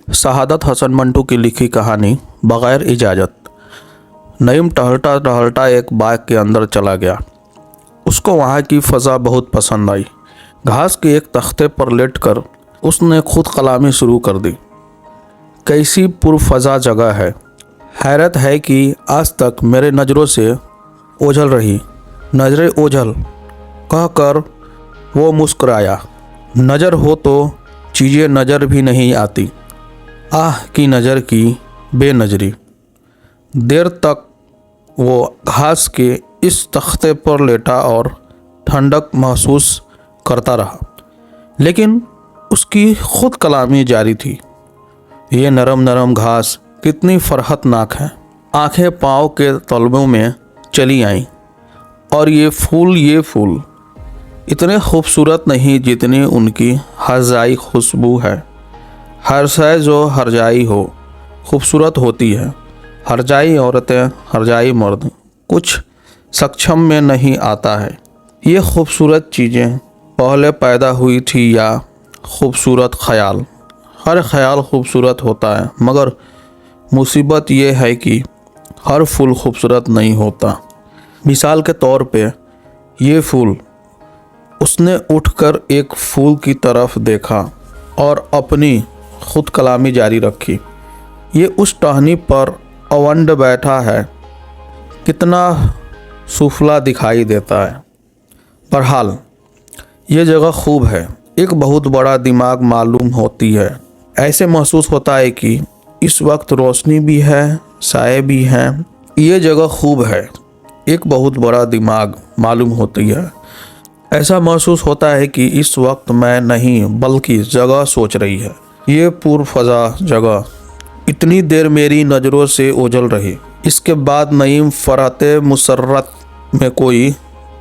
शहादत हसन मंटू की लिखी कहानी बग़ैर इजाज़त। नईम टहलता टहलता एक बाग के अंदर चला गया। उसको वहाँ की फ़ज़ा बहुत पसंद आई। घास के एक तख्ते पर लेटकर उसने खुद कलामी शुरू कर दी। कैसी पुरफ़ज़ा जगह है। हैरत है कि आज तक मेरे नज़रों से ओझल रही। नज़रें ओझल कहकर वो मुस्कुराया। नज़र हो तो चीज़ें नज़र भी नहीं आती। आह की नज़र की बेनज़री। देर तक वो घास के इस तख्ते पर लेटा और ठंडक महसूस करता रहा, लेकिन उसकी खुद कलामी जारी थी। ये नरम नरम घास कितनी फरहतनाक है। आंखें पाँव के तलवों में चली आईं। और ये फूल इतने खूबसूरत नहीं जितनी उनकी हरजाई खुशबू है। हर शय जो हरजाई हो खूबसूरत होती है। हरजाई औरतें, हरजाई मर्द कुछ सक्षम में नहीं आता है। ये खूबसूरत चीज़ें पहले पैदा हुई थी या खूबसूरत ख्याल। हर ख्याल खूबसूरत होता है, मगर मुसीबत ये है कि हर फूल खूबसूरत नहीं होता। मिसाल के तौर पे ये फूल। उसने उठकर एक फूल की तरफ देखा और अपनी खुद कलामी जारी रखी। ये उस टहनी पर अवंड बैठा है, कितना सुफला दिखाई देता है। बहरहाल ये जगह खूब है। एक बहुत बड़ा दिमाग मालूम होती है। ऐसे महसूस होता है कि इस वक्त रोशनी भी है, साए भी हैं। ये जगह खूब है। एक बहुत बड़ा दिमाग मालूम होती है। ऐसा महसूस होता है कि इस वक्त मैं नहीं बल्कि जगह सोच रही है। ये पुरफ़ज़ा जगह इतनी देर मेरी नज़रों से ओझल रही। इसके बाद नईम फ़राते मुसर्रत में कोई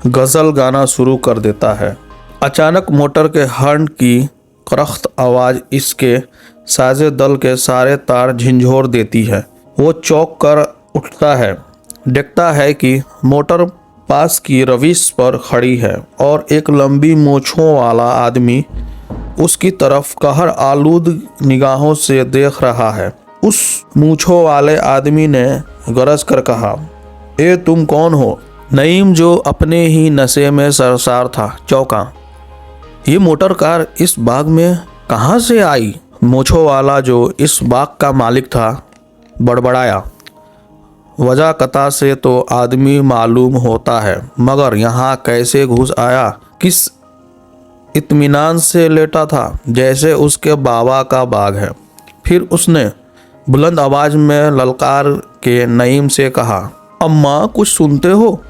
गज़ल गाना शुरू कर देता है। अचानक मोटर के हॉर्न की करख्त आवाज़ इसके साजे दल के सारे तार झंझोर देती है। वो चौंक कर उठता है, देखता है कि मोटर पास की रविश पर खड़ी है और एक लंबी मूंछों वाला आदमी उसकी तरफ कहर आलूद निगाहों से देख रहा है। उस मूंछों वाले आदमी ने गरज कर कहा, ए तुम कौन हो? नईम जो अपने ही नशे में सरसार था चौंका। ये मोटर कार इस बाग में कहाँ से आई? मूंछों वाला जो इस बाग का मालिक था बड़बड़ाया। वजह कता से तो आदमी मालूम होता है, मगर यहाँ कैसे घुस आया? किस इत्मीनान से लेटा था जैसे उसके बाबा का बाग है। फिर उसने बुलंद आवाज़ में ललकार के नईम से कहा, अम्मा कुछ सुनते हो?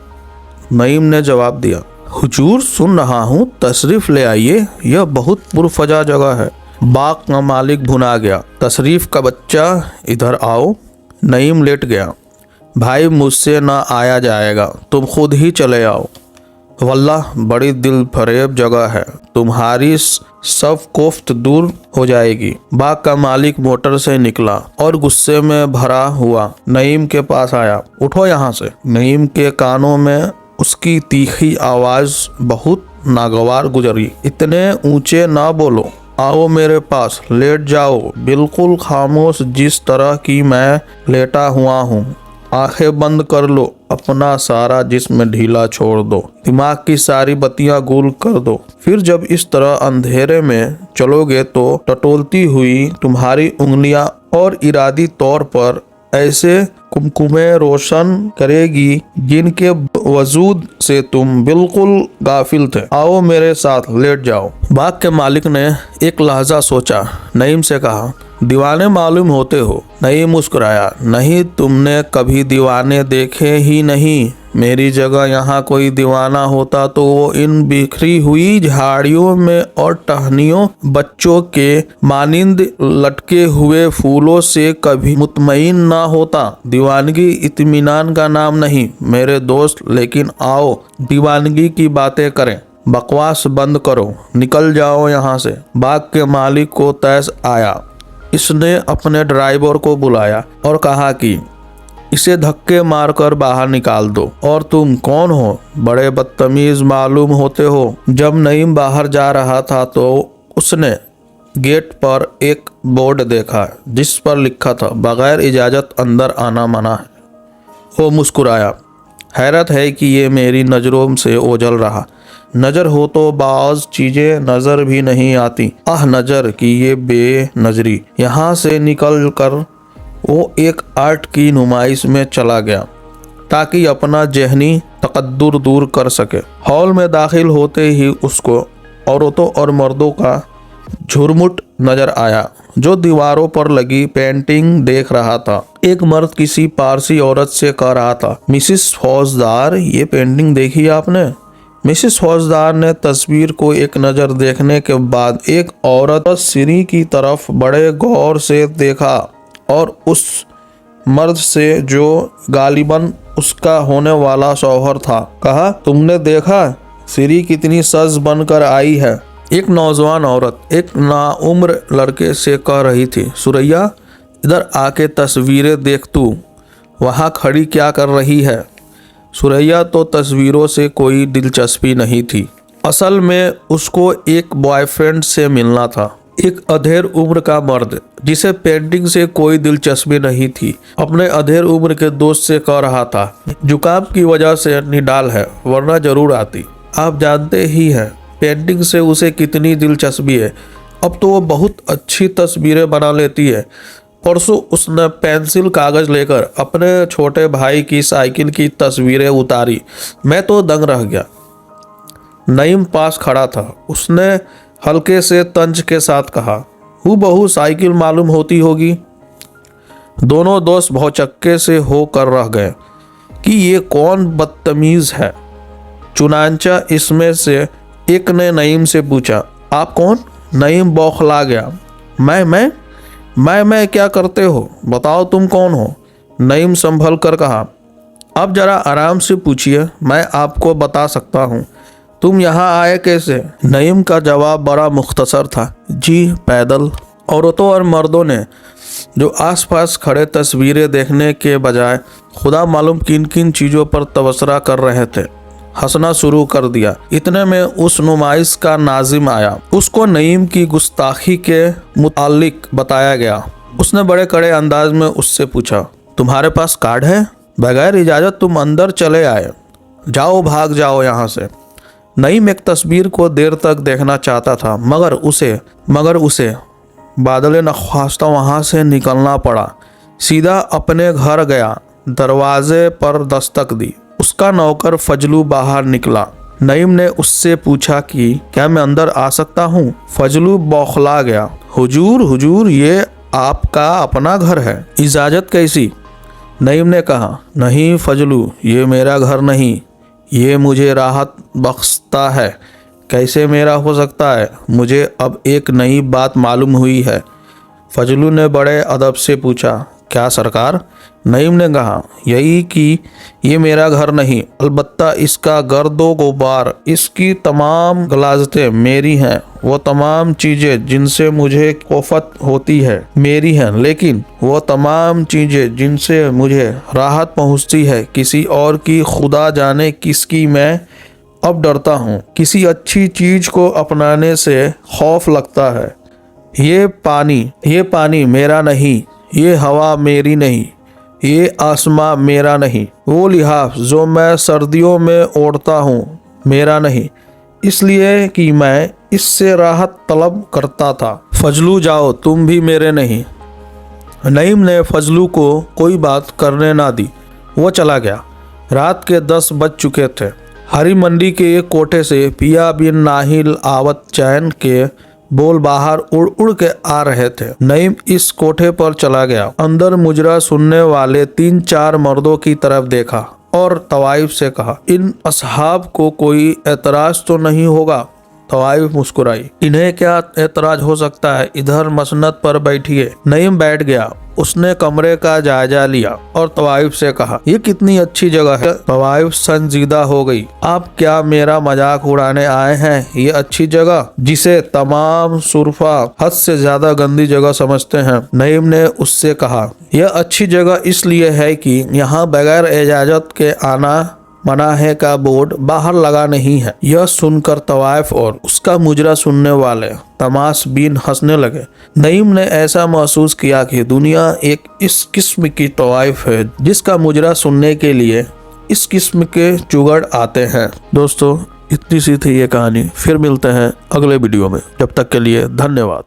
नईम ने जवाब दिया, हुजूर सुन रहा हूँ, तशरीफ़ ले आइए, यह बहुत पुरफ़ज़ा जगह है। बाग का मालिक भुना गया। तशरीफ़ का बच्चा इधर आओ। नईम लेट गया। भाई मुझसे ना आया जाएगा, तुम खुद ही चले आओ। वल्लाह बड़ी दिल फरेब जगह है, तुम्हारी सब कोफ्त दूर हो जाएगी। बाग का मालिक मोटर से निकला और गुस्से में भरा हुआ नईम के पास आया। उठो यहाँ से। नईम के कानों में उसकी तीखी आवाज़ बहुत नागवार गुजरी। इतने ऊंचे ना बोलो, आओ मेरे पास, लेट जाओ, बिल्कुल खामोश जिस तरह की मैं लेटा हुआ हूँ। आंखें बंद कर लो, अपना सारा जिस्म ढीला छोड़ दो, दिमाग की सारी बत्तियां गुल कर दो। फिर जब इस तरह अंधेरे में चलोगे तो टटोलती हुई तुम्हारी उंगलियां और इरादी तौर पर ऐसे कुमकुमे रोशन करेगी जिनके वजूद से तुम बिल्कुल गाफिल थे। आओ मेरे साथ, लेट जाओ। बाग के मालिक ने एक लहजा सोचा, नईम से कहा, दीवाने मालूम होते हो। नईम मुस्कुराया, नहीं, तुमने कभी दीवाने देखे ही नहीं। मेरी जगह यहाँ कोई दीवाना होता तो वो इन बिखरी हुई झाड़ियों में और टहनियों बच्चों के मानिंद लटके हुए फूलों से कभी मुतमईन ना होता। दीवानगी इत्मीनान का नाम नहीं मेरे दोस्त, लेकिन आओ दीवानगी की बातें करें। बकवास बंद करो, निकल जाओ यहाँ से। बाग के मालिक को तैस आया। इसने अपने ड्राइवर को बुलाया और कहा कि इसे धक्के मारकर बाहर निकाल दो। और तुम कौन हो? बड़े बदतमीज मालूम होते हो। जब नईम बाहर जा रहा था तो उसने गेट पर एक बोर्ड देखा जिस पर लिखा था बगैर इजाज़त अंदर आना मना है। वो मुस्कुराया। हैरत है कि ये मेरी नज़रों से ओझल रहा। नज़र हो तो बाज़ चीज़ें नज़र भी नहीं आती। आह नज़र की ये बेनज़री। यहाँ से निकल कर वो एक आर्ट की नुमाइश में चला गया ताकि अपना जहनी तकद्दुर दूर कर सके। हॉल में दाखिल होते ही उसको औरतों और मर्दों का झुरमुट नजर आया जो दीवारों पर लगी पेंटिंग देख रहा था। एक मर्द किसी पारसी औरत से कह रहा था, मिसिस फौजदार, ये पेंटिंग देखी आपने? मिसिस फौजदार ने तस्वीर को एक नज़र देखने के बाद एक औरत सीढ़ी की तरफ बड़े गौर से देखा और उस मर्द से जो गालिबन उसका होने वाला शौहर था कहा, तुमने देखा सीढ़ी कितनी सज बनकर आई है? एक नौजवान औरत एक नाउम्र लड़के से कह रही थी, सुरैया इधर आके तस्वीरें देख, तू वहाँ खड़ी क्या कर रही है? सुरैया तो तस्वीरों से कोई दिलचस्पी नहीं थी। असल में उसको एक बॉयफ्रेंड से मिलना था। एक अधेड़ उम्र का मर्द जिसे पेंटिंग से कोई दिलचस्पी नहीं थी अपने अधेड़ उम्र के दोस्त से कह रहा था, जुकाम की वजह से निडाल है वरना जरूर आती। आप जानते ही हैं पेंटिंग से उसे कितनी दिलचस्पी है। अब तो वो बहुत अच्छी तस्वीरें बना लेती है। परसों उसने पेंसिल कागज लेकर अपने छोटे भाई की साइकिल की तस्वीरें उतारी। मैं तो दंग रह गया। नईम पास खड़ा था। उसने हल्के से तंज के साथ कहा, हूबहू साइकिल मालूम होती होगी। दोनों दोस्त भौचक्के से होकर रह गए कि ये कौन बदतमीज है। चुनांचा इसमें से एक ने नईम से पूछा, आप कौन? नईम बौखला गया। मैं क्या करते हो? बताओ तुम कौन हो? नईम संभल कर कहा, अब जरा आराम से पूछिए, मैं आपको बता सकता हूँ। तुम यहाँ आए कैसे? नईम का जवाब बड़ा मुख्तसर था, जी पैदल। औरतों और मर्दों ने जो आसपास खड़े तस्वीरें देखने के बजाय खुदा मालूम किन किन चीज़ों पर तबसरा कर रहे थे हंसना शुरू कर दिया। इतने में उस नुमाइश का नाजिम आया। उसको नईम की गुस्ताखी के मुतालिक बताया गया। उसने बड़े कड़े अंदाज में उससे पूछा, तुम्हारे पास कार्ड है? बगैर इजाज़त तुम अंदर चले आए। जाओ, भाग जाओ यहाँ से। नईम एक तस्वीर को देर तक देखना चाहता था मगर उसे बादल नख्वास्ता वहाँ से निकलना पड़ा। सीधा अपने घर गया। दरवाजे पर दस्तक दी। उसका नौकर फजलू बाहर निकला। नईम ने उससे पूछा कि क्या मैं अंदर आ सकता हूँ? फजलू बौखला गया। हुजूर, ये आपका अपना घर है, इजाज़त कैसी? नईम ने कहा, नहीं फजलू, ये मेरा घर नहीं, ये मुझे राहत बख्शता है। कैसे मेरा हो सकता है? मुझे अब एक नई बात मालूम हुई है। फजलू ने बड़े अदब से पूछा, क्या सरकार? नईम ने कहा, यही कि ये मेरा घर नहीं, अलबत्ता इसका गर्दो गुबार, इसकी तमाम गलाजतें मेरी हैं। वो तमाम चीज़ें जिनसे मुझे कोफत होती है मेरी हैं, लेकिन वो तमाम चीज़ें जिनसे मुझे राहत पहुँचती है किसी और की, खुदा जाने किसकी। मैं अब डरता हूँ। किसी अच्छी चीज़ को अपनाने से खौफ लगता है। ये पानी मेरा नहीं, ये हवा मेरी नहीं, ये आसमां मेरा नहीं, वो लिहाफ जो मैं सर्दियों में ओढ़ता हूँ मेरा नहीं, इसलिए कि मैं इससे राहत तलब करता था। फजलू जाओ, तुम भी मेरे नहीं। नईम ने फजलू को कोई बात करने ना दी। वो चला गया। रात के 10 बज चुके थे। हरी मंडी के एक कोठे से पिया बिन नाहिल आवत चैन के बोल बाहर उड़ उड़ के आ रहे थे। नईम इस कोठे पर चला गया। अंदर मुजरा सुनने वाले 3-4 मर्दों की तरफ देखा और तवाइफ से कहा, इन असहाब को कोई एतराज तो नहीं होगा? तवाइफ मुस्कुराई, इन्हें क्या एतराज हो सकता है, इधर मसनद पर बैठिए। नईम बैठ गया। उसने कमरे का जायजा लिया और तवाइफ से कहा, ये कितनी अच्छी जगह है। तवाइफ संजीदा हो गई। आप क्या मेरा मजाक उड़ाने आए हैं? ये अच्छी जगह जिसे तमाम सुरफा हद से ज्यादा गंदी जगह समझते हैं। नईम ने उससे कहा, यह अच्छी जगह इसलिए है कि यहाँ बगैर इजाजत के आना मना है का बोर्ड बाहर लगा नहीं है। यह सुनकर तवाइफ और उसका मुजरा सुनने वाले तमाशबीन हंसने लगे। नईम ने ऐसा महसूस किया कि दुनिया एक इस किस्म की तवाइफ है जिसका मुजरा सुनने के लिए इस किस्म के जुगाड़ आते हैं। दोस्तों, इतनी सी थी ये कहानी। फिर मिलते हैं अगले वीडियो में। जब तक के लिए धन्यवाद।